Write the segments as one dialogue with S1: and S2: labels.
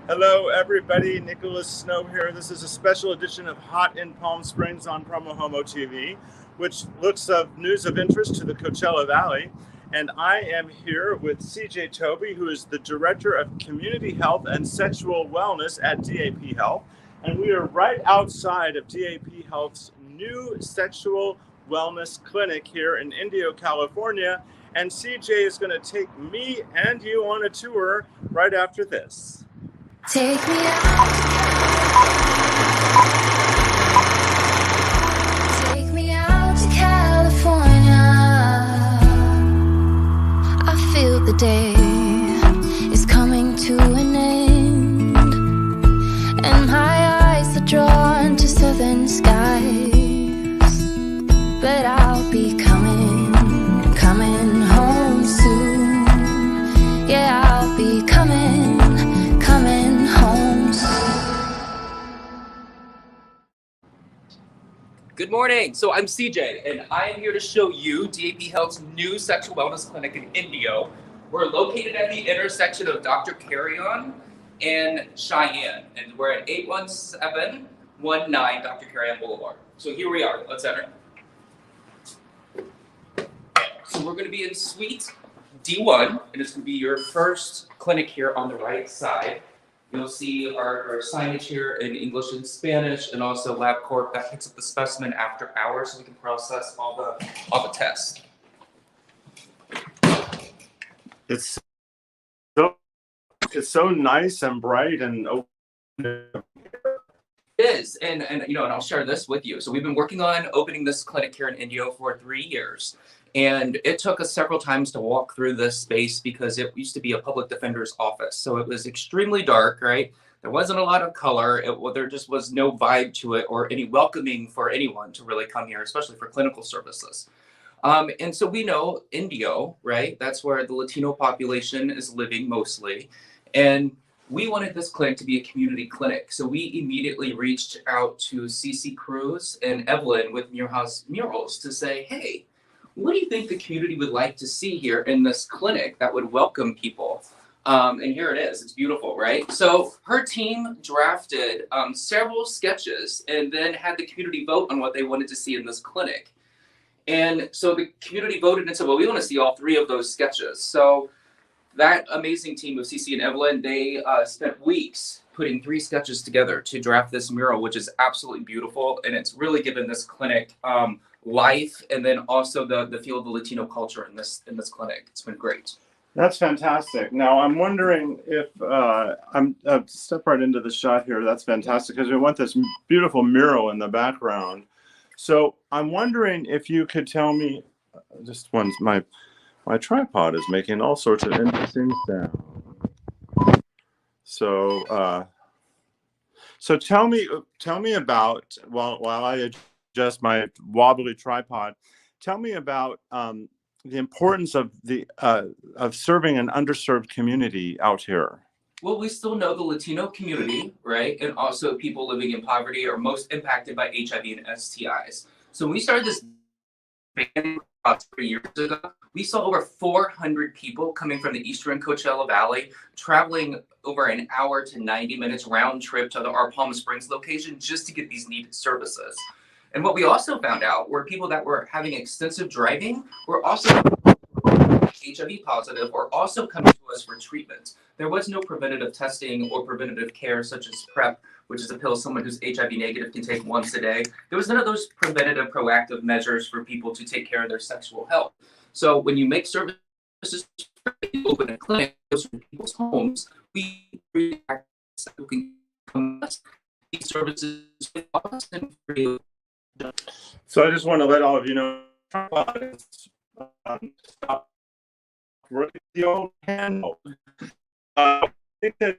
S1: Hello, everybody. Nicholas Snow here. This is a special edition of Hot in Palm Springs on PromoHomo.TV, which looks of news of interest to the Coachella Valley. And I am here with CJ Tobe, who is the Director of Community Health and Sexual Wellness at DAP Health. And we are right outside of DAP Health's new sexual wellness clinic here in Indio, California. And CJ is going to take me and you on a tour right after this.
S2: Take me out. Take me out to California. I feel the day is coming to an end, and my eyes are drawn to southern skies. But I'll be coming home soon. Yeah, I'll be coming home soon.
S3: Good morning. So I'm CJ, and I am here to show you DAP Health's new sexual wellness clinic in Indio. We're located at the intersection of Doctor Carreon and Cheyenne, and we're at 81719 Doctor Carreon Blvd. So here we are. Let's enter. So we're going to be in Suite D1, and it's going to be your first clinic here on the right side. You'll see our signage here in English and Spanish, and also LabCorp that picks up the specimen after hours, so we can process all the tests.
S1: It's so nice and bright and open.
S3: It is, and I'll share this with you. So we've been working on opening this clinic here in Indio for 3 years. And it took us several times to walk through this space because it used to be a public defender's office. So it was extremely dark, right? There wasn't a lot of color. There just was no vibe to it or any welcoming for anyone to really come here, especially for clinical services. And so we know Indio, right? That's where the Latino population is living mostly. And we wanted this clinic to be a community clinic. So we immediately reached out to CC Cruz and Evelyn with Murals to say, hey, what do you think the community would like to see here in this clinic that would welcome people? And here it is. It's beautiful, right? So her team drafted several sketches and then had the community vote on what they wanted to see in this clinic. And so the community voted and said, well, we want to see all 3 of those sketches. So that amazing team of CC and Evelyn, they spent weeks putting 3 sketches together to draft this mural, which is absolutely beautiful. And it's really given this clinic life, and then also the feel of the Latino culture in this clinic. It's been great.
S1: That's fantastic. Now I'm wondering if I'm step right into the shot here. That's fantastic because we want this beautiful mural in the background. So I'm wondering if you could tell me, just one, my tripod is making all sorts of interesting sounds. So tell me about while I adjust my wobbly tripod. Tell me about the importance of serving an underserved community out here.
S3: Well, we still know the Latino community, right? And also people living in poverty are most impacted by HIV and STIs. So when we started this band 3 years ago, we saw over 400 people coming from the Eastern Coachella Valley, traveling over an hour to 90 minutes round trip to our Palm Springs location just to get these needed services. And what we also found out were people that were having extensive driving were also HIV positive or also coming to us for treatment. There was no preventative testing or preventative care such as PrEP, which is a pill someone who's HIV negative can take once a day. There was none of those preventative, proactive measures for people to take care of their sexual health. So when you make services open a clinic close to people's homes, we can come these services with us and free.
S1: So I just want to let all of you know, stop working the old handle. I think that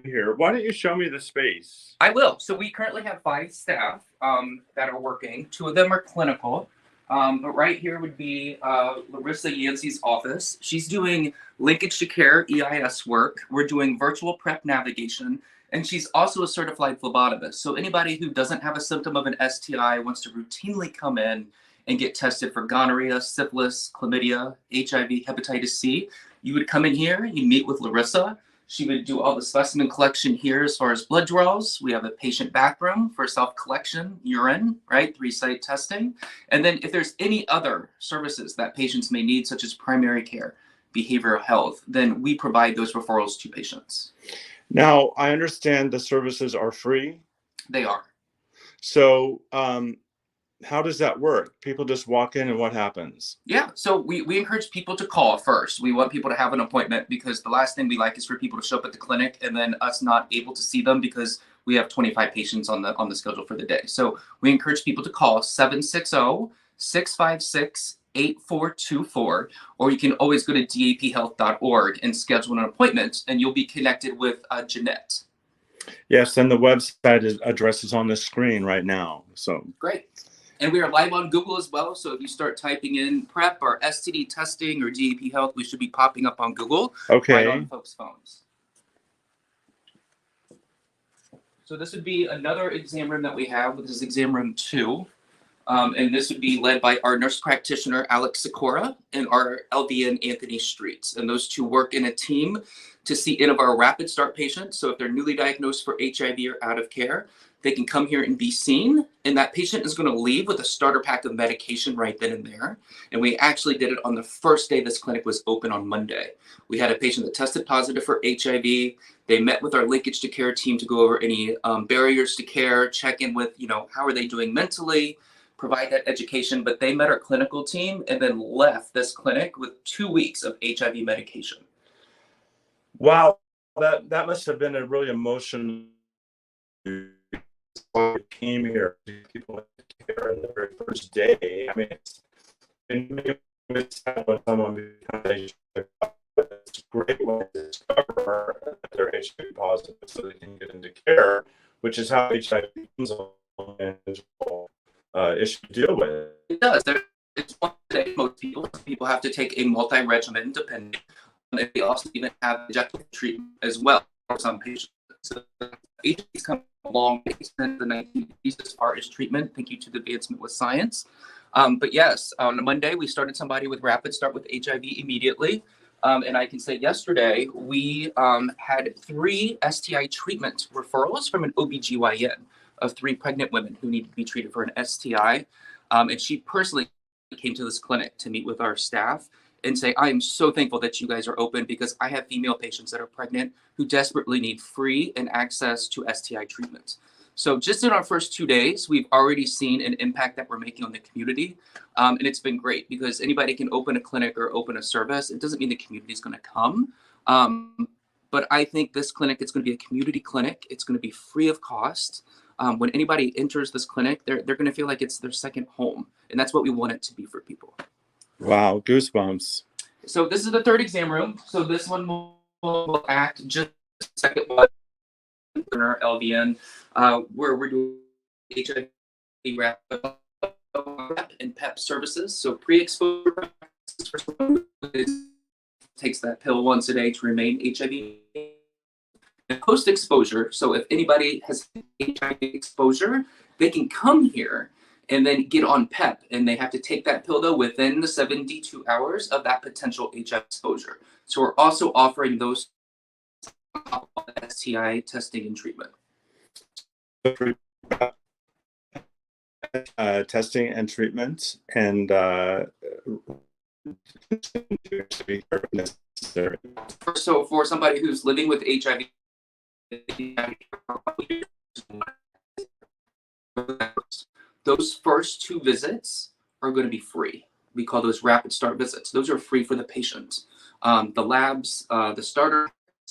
S1: here. Why don't you show me the space?
S3: I will. So we currently have 5 staff that are working. 2 of them are clinical. But right here would be Larissa Yancey's office. She's doing linkage to care EIS work. We're doing virtual PrEP navigation. And she's also a certified phlebotomist. So anybody who doesn't have a symptom of an STI wants to routinely come in and get tested for gonorrhea, syphilis, chlamydia, HIV, hepatitis C. You would come in here, you meet with Larissa. She would do all the specimen collection here as far as blood draws. We have a patient backroom for self-collection, urine, right? 3-site testing. And then if there's any other services that patients may need, such as primary care, behavioral health, then we provide those referrals to patients.
S1: Now, I understand the services are free.
S3: They are.
S1: So how does that work? People just walk in and what happens?
S3: Yeah, so we encourage people to call first. We want people to have an appointment because the last thing we like is for people to show up at the clinic and then us not able to see them because we have 25 patients on the schedule for the day. So we encourage people to call 760-656-8424, or you can always go to daphealth.org and schedule an appointment, and you'll be connected with Jeanette.
S1: Yes, and the website address is on the screen right now. So
S3: great. And we are live on Google as well. So if you start typing in PrEP or STD testing or DAP Health, we should be popping up on Google.
S1: Okay.
S3: Right on folks' phones. So this would be another exam room that we have. This is exam room 2. And this would be led by our nurse practitioner, Alex Sikora, and our LVN, Anthony Streets. And those two work in a team to see any of our rapid start patients. So if they're newly diagnosed for HIV or out of care, they can come here and be seen. And that patient is going to leave with a starter pack of medication right then and there. And we actually did it on the first day this clinic was open on Monday. We had a patient that tested positive for HIV. They met with our linkage to care team to go over any barriers to care, check in with, how are they doing mentally, provide that education. But they met our clinical team and then left this clinic with 2 weeks of HIV medication.
S1: Wow, that must have been a really emotional. Came here, people care on the very first day. I mean, it's when someone becomes it's a great way to discover that they're HIV positive so they can get into care, which is how HIV becomes a manageable issue to deal with.
S3: It does. It's one thing most people have to take a multi-regimen depending on if they also even have injectable treatment as well for some patients. So HIV's come a long way since the 1980s as far as treatment, thank you to the advancement with science. But yes, on Monday, we started somebody with rapid start with HIV immediately. And I can say yesterday, we had 3 STI treatment referrals from an OBGYN of 3 pregnant women who needed to be treated for an STI. And she personally came to this clinic to meet with our staff and say, I am so thankful that you guys are open because I have female patients that are pregnant who desperately need free and access to STI treatment. So just in our first 2 days, we've already seen an impact that we're making on the community. And it's been great because anybody can open a clinic or open a service. It doesn't mean the community is going to come. But I think this clinic, it's going to be a community clinic. It's going to be free of cost. When anybody enters this clinic, they're going to feel like it's their second home. And that's what we want it to be for people.
S1: Wow, goosebumps.
S3: So this is the 3rd exam room. So this one will act just the second one in our LVN, where we're doing HIV rapid and PEP services. So pre-exposure practices for someone who takes that pill once a day to remain HIV. And post-exposure, so if anybody has HIV exposure, they can come here and then get on PEP, and they have to take that pill though within the 72 hours of that potential HIV exposure. So we're also offering those STI testing and treatment.
S1: Testing and treatment, and
S3: so for somebody who's living with HIV, those first 2 visits are going to be free. We call those rapid start visits. Those are free for the patient. The labs, the starter,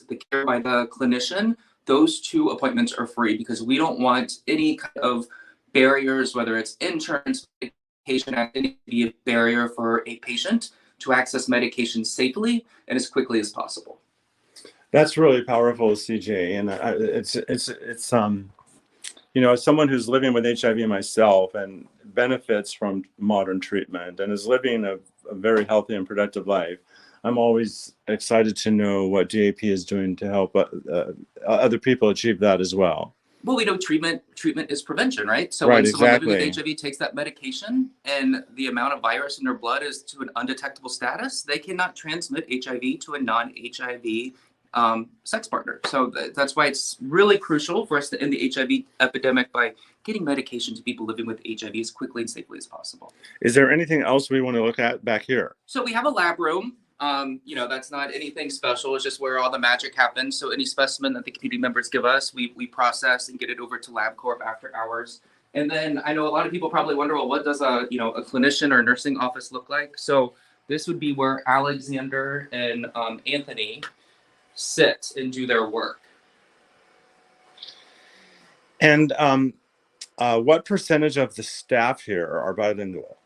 S3: the care by the clinician, those 2 appointments are free because we don't want any kind of barriers, whether it's insurance, medication, any be a barrier for a patient to access medication safely and as quickly as possible.
S1: That's really powerful, CJ, and it's as someone who's living with HIV myself and benefits from modern treatment and is living a very healthy and productive life, I'm always excited to know what DAP is doing to help other people achieve that as well.
S3: Well, we know treatment is prevention, right? So
S1: right,
S3: when someone
S1: exactly.
S3: living with HIV takes that medication and the amount of virus in their blood is to an undetectable status, they cannot transmit HIV to a non-HIV sex partner. So that's why it's really crucial for us to end the HIV epidemic by getting medication to people living with HIV as quickly and safely as possible.
S1: Is there anything else we want to look at back here?
S3: So we have a lab room. That's not anything special. It's just where all the magic happens. So any specimen that the community members give us, we process and get it over to LabCorp after hours. And then I know a lot of people probably wonder, well, what does a clinician or nursing office look like? So this would be where Alexander and Anthony sit and do their work.
S1: And what percentage of the staff here are bilingual?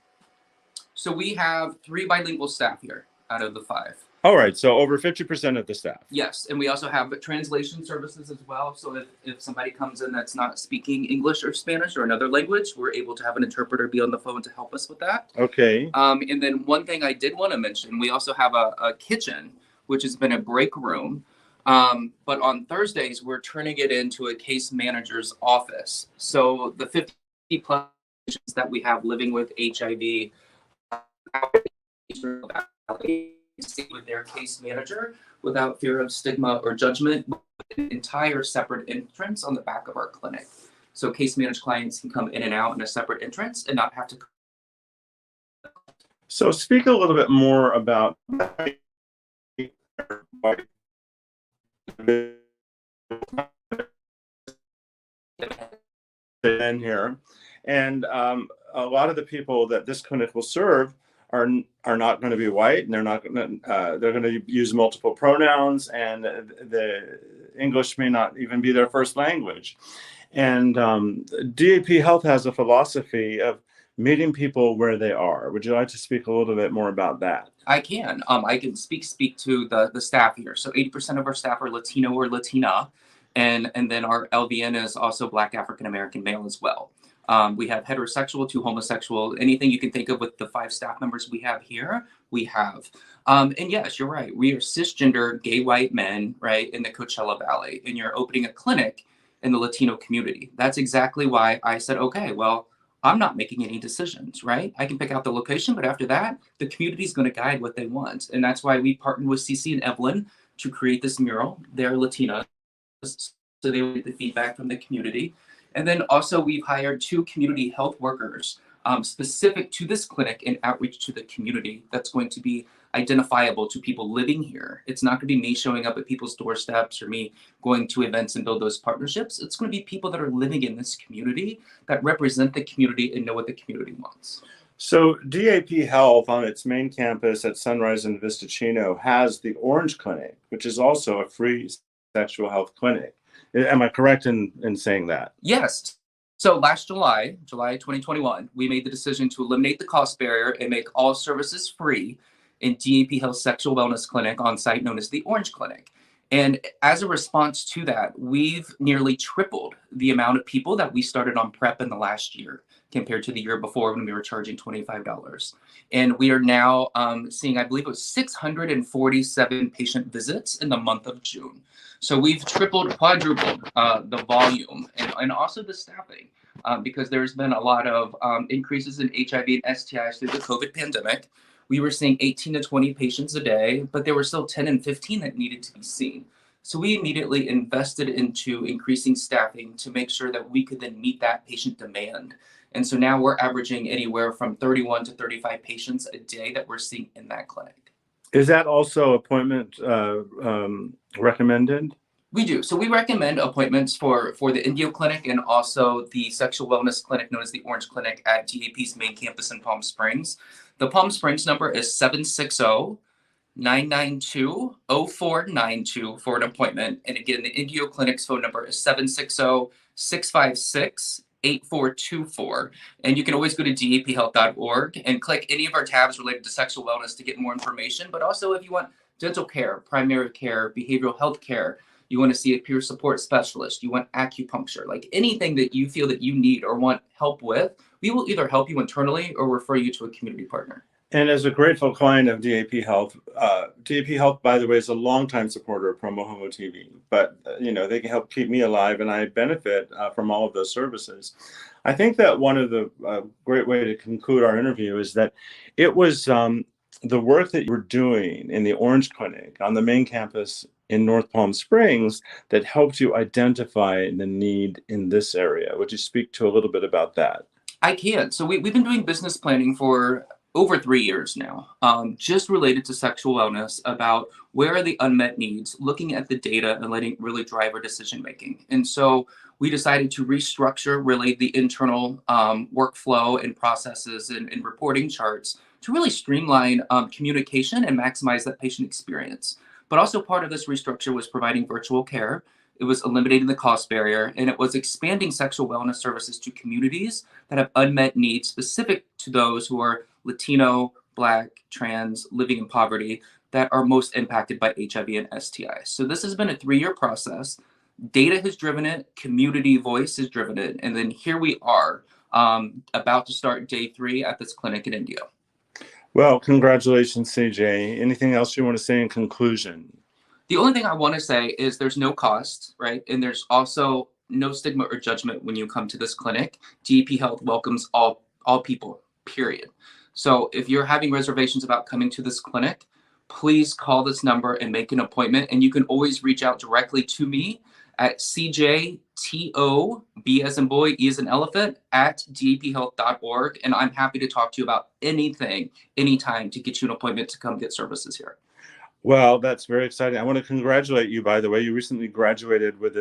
S3: So we have 3 bilingual staff here out of the 5.
S1: All right, so over 50% of the staff.
S3: Yes, and we also have translation services as well. So if somebody comes in that's not speaking English or Spanish or another language, we're able to have an interpreter be on the phone to help us with that.
S1: Okay.
S3: And then one thing I did want to mention, we also have a kitchen, which has been a break room. But on Thursdays, we're turning it into a case manager's office. So the 50 plus patients that we have living with HIV with their case manager without fear of stigma or judgment, with an entire separate entrance on the back of our clinic. So case managed clients can come in and out in a separate entrance and not have to.
S1: So speak a little bit more about in here, and a lot of the people that this clinic will serve are not going to be white, and they're going to use multiple pronouns, and the English may not even be their first language. And DAP Health has a philosophy of meeting people where they are. Would you like to speak a little bit more about that?
S3: I can. I can speak to the staff here. So 80% of our staff are Latino or Latina, and then our LVN is also Black African American male as well. We have heterosexual to homosexual, anything you can think of with the 5 staff members we have here, we have. And yes, you're right. We are cisgender gay white men, right, in the Coachella Valley, and you're opening a clinic in the Latino community. That's exactly why I said, okay, well, I'm not making any decisions, right? I can pick out the location, but after that, the community is going to guide what they want. And that's why we partnered with CC and Evelyn to create this mural. They're Latina, so they will get the feedback from the community. And then also we've hired 2 community health workers specific to this clinic and outreach to the community that's going to be identifiable to people living here. It's not going to be me showing up at people's doorsteps or me going to events and build those partnerships. It's going to be people that are living in this community that represent the community and know what the community wants.
S1: So DAP Health on its main campus at Sunrise and Vista Chino has the Orange Clinic, which is also a free sexual health clinic. Am I correct in saying that?
S3: Yes. So last July 2021, we made the decision to eliminate the cost barrier and make all services free in DAP Health Sexual Wellness Clinic on site known as the Orange Clinic. And as a response to that, we've nearly tripled the amount of people that we started on PrEP in the last year compared to the year before when we were charging $25. And we are now seeing, I believe it was 647 patient visits in the month of June. So we've tripled, quadrupled the volume and also the staffing because there's been a lot of increases in HIV and STIs through the COVID pandemic. We were seeing 18 to 20 patients a day, but there were still 10 and 15 that needed to be seen. So we immediately invested into increasing staffing to make sure that we could then meet that patient demand. And so now we're averaging anywhere from 31 to 35 patients a day that we're seeing in that clinic.
S1: Is that also appointment recommended?
S3: We do. So we recommend appointments for the Indio clinic and also the sexual wellness clinic known as the Orange Clinic at DAP's main campus in Palm Springs. The Palm Springs number is 760-992-0492 for an appointment. And again, the Indio clinic's phone number is 760-656-8424. And you can always go to daphealth.org and click any of our tabs related to sexual wellness to get more information. But also if you want dental care, primary care, behavioral health care, you want to see a peer support specialist, you want acupuncture, like anything that you feel that you need or want help with, we will either help you internally or refer you to a community partner.
S1: And as a grateful client of DAP Health, DAP Health, by the way, is a longtime supporter of PromoHomo.TV, but they can help keep me alive, and I benefit from all of those services. I think that one of the great way to conclude our interview is that it was the work that you were doing in the Orange Clinic on the main campus in North Palm Springs that helped you identify the need in this area. Would you speak to a little bit about that?
S3: I can. So we've been doing business planning for over 3 years now, just related to sexual wellness, about where are the unmet needs, looking at the data and letting really drive our decision making. And so we decided to restructure really the internal workflow and processes and reporting charts to really streamline communication and maximize that patient experience. But also part of this restructure was providing virtual care. It was eliminating the cost barrier, and it was expanding sexual wellness services to communities that have unmet needs specific to those who are Latino, Black, trans, living in poverty, that are most impacted by HIV and STIs. So this has been a 3-year process. Data has driven it, community voice has driven it, and then here we are about to start day 3 at this clinic in Indio.
S1: Well, congratulations, CJ. Anything else you want to say in conclusion?
S3: The only thing I want to say is there's no cost, right? And there's also no stigma or judgment when you come to this clinic. DAP Health welcomes all people, period. So if you're having reservations about coming to this clinic, please call this number and make an appointment. And you can always reach out directly to me at CJ Tobe, B as in boy, E as in elephant, at daphealth.org. And I'm happy to talk to you about anything, anytime, to get you an appointment to come get services here.
S1: Well, that's very exciting. I want to congratulate you, by the way. You recently graduated with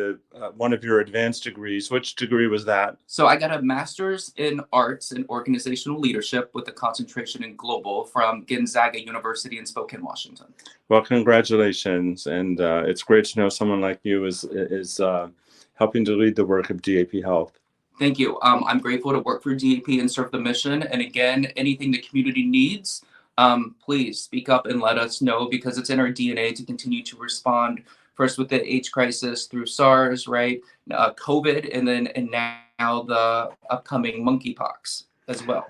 S1: one of your advanced degrees. Which degree was that?
S3: So I got a master's in arts and organizational leadership with a concentration in global from Gonzaga University in Spokane, Washington.
S1: Well, congratulations. And it's great to know someone like you is helping to lead the work of DAP Health.
S3: Thank you. I'm grateful to work for DAP and serve the mission. And again, anything the community needs, please speak up and let us know, because it's in our DNA to continue to respond, first with the AIDS crisis through SARS, right? COVID, and now the upcoming monkeypox as well.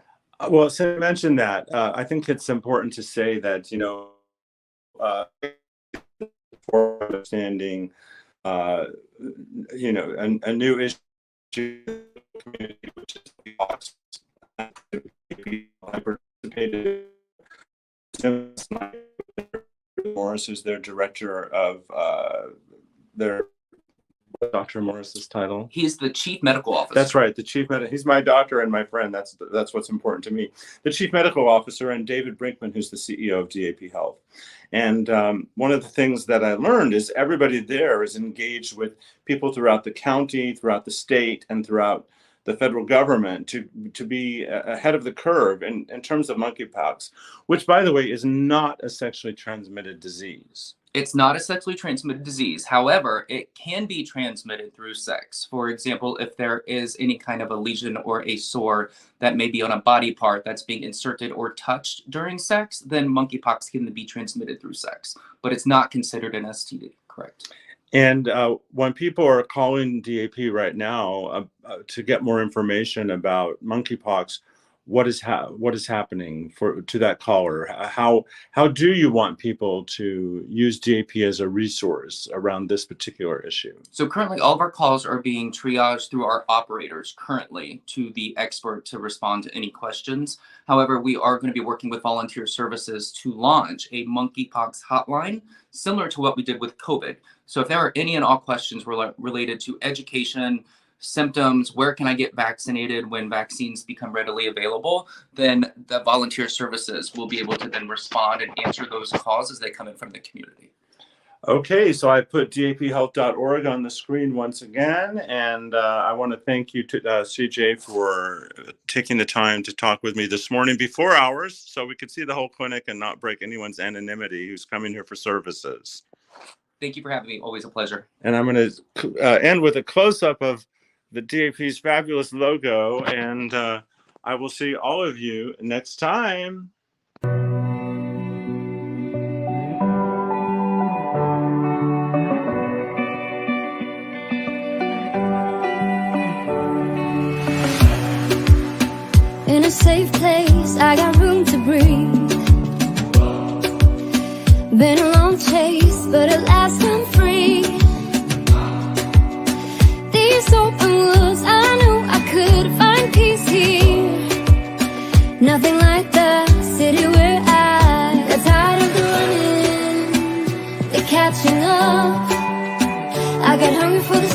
S1: Well, so you mentioned that. I think it's important to say that, for understanding, a new issue in the community, which is the I participated. Morris, who's their director of Dr. Morris's title.
S3: He's the chief medical officer.
S1: That's right, the chief medical. He's my doctor and my friend. That's what's important to me. The chief medical officer, and David Brinkman, who's the CEO of DAP Health. And one of the things that I learned is everybody there is engaged with people throughout the county, throughout the state, and throughout the federal government to be ahead of the curve in terms of monkeypox, which, by the way, is not a sexually transmitted disease.
S3: It's not a sexually transmitted disease. However, it can be transmitted through sex. For example, if there is any kind of a lesion or a sore that may be on a body part that's being inserted or touched during sex, then monkeypox can be transmitted through sex. But it's not considered an STD, correct?
S1: And when people are calling DAP right now to get more information about monkeypox, what is happening to that caller? How do you want people to use DAP as a resource around this particular issue?
S3: So currently, all of our calls are being triaged through our operators currently to the expert to respond to any questions. However, we are going to be working with volunteer services to launch a monkeypox hotline, similar to what we did with COVID. So if there are any and all questions related to education, symptoms, where can I get vaccinated when vaccines become readily available, then the volunteer services will be able to then respond and answer those calls as they come in from the community.
S1: Okay, so I put daphealth.org on the screen once again, and I want to thank you to CJ for taking the time to talk with me this morning before hours so we could see the whole clinic and not break anyone's anonymity who's coming here for services.
S3: Thank you for having me. Always a pleasure.
S1: And I'm going to end with a close-up of the DAP's fabulous logo, and I will see all of you next time.
S2: In a safe place, I got room to breathe. Been a long chase, but at last I'm free. These open woods, I knew I could find peace here. Nothing like the city where I got tired of the running, the catching up. I get hungry for the